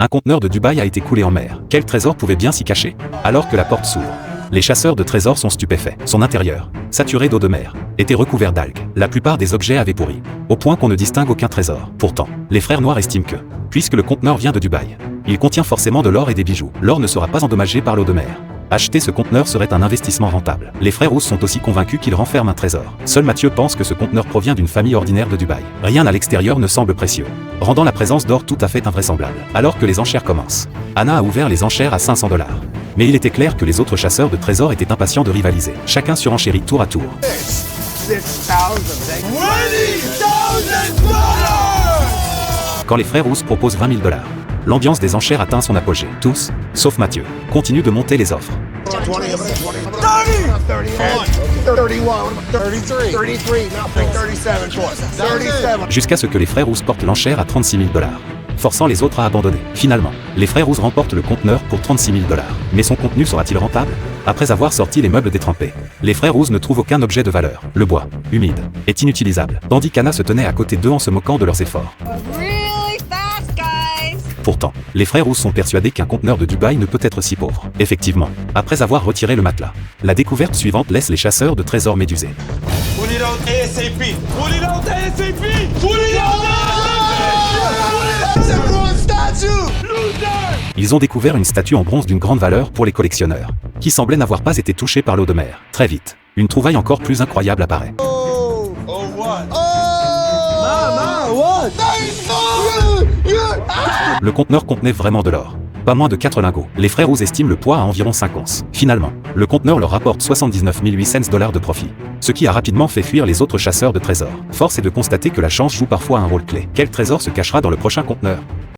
Un conteneur de Dubaï a été coulé en mer. Quel trésor pouvait bien s'y cacher? Alors que la porte s'ouvre, les chasseurs de trésors sont stupéfaits. Son intérieur, saturé d'eau de mer, était recouvert d'algues. La plupart des objets avaient pourri, au point qu'on ne distingue aucun trésor. Pourtant, les frères noirs estiment que, puisque le conteneur vient de Dubaï, il contient forcément de l'or et des bijoux. L'or ne sera pas endommagé par l'eau de mer. Acheter ce conteneur serait un investissement rentable. Les frères Rousse sont aussi convaincus qu'il renferme un trésor. Seul Mathieu pense que ce conteneur provient d'une famille ordinaire de Dubaï. Rien à l'extérieur ne semble précieux, rendant la présence d'or tout à fait invraisemblable. Alors que les enchères commencent, Anna a ouvert les enchères à 500 $. Mais il était clair que les autres chasseurs de trésors étaient impatients de rivaliser. Chacun surenchérit tour à tour. Quand les frères Rousse proposent 20 000 $, l'ambiance des enchères atteint son apogée. Tous, sauf Mathieu, continuent de monter les offres. Jusqu'à ce que les frères Rousse portent l'enchère à 36 000 $, forçant les autres à abandonner. Finalement, les frères Rousse remportent le conteneur pour 36 000 $. Mais son contenu sera-t-il rentable? Après avoir sorti les meubles détrempés, les frères Rousse ne trouvent aucun objet de valeur. Le bois, humide, est inutilisable, tandis qu'Anna se tenait à côté d'eux en se moquant de leurs efforts. Pourtant, les frères Rousse sont persuadés qu'un conteneur de Dubaï ne peut être si pauvre. Effectivement, après avoir retiré le matelas, la découverte suivante laisse les chasseurs de trésors médusés. Ils ont découvert une statue en bronze d'une grande valeur pour les collectionneurs, qui semblait n'avoir pas été touchée par l'eau de mer. Très vite, une trouvaille encore plus incroyable apparaît. Le conteneur contenait vraiment de l'or. Pas moins de 4 lingots. Les frères Rousse estiment le poids à environ 5 onces. Finalement, le conteneur leur rapporte 79 800 $ de profit, ce qui a rapidement fait fuir les autres chasseurs de trésors. Force est de constater que la chance joue parfois un rôle clé. Quel trésor se cachera dans le prochain conteneur?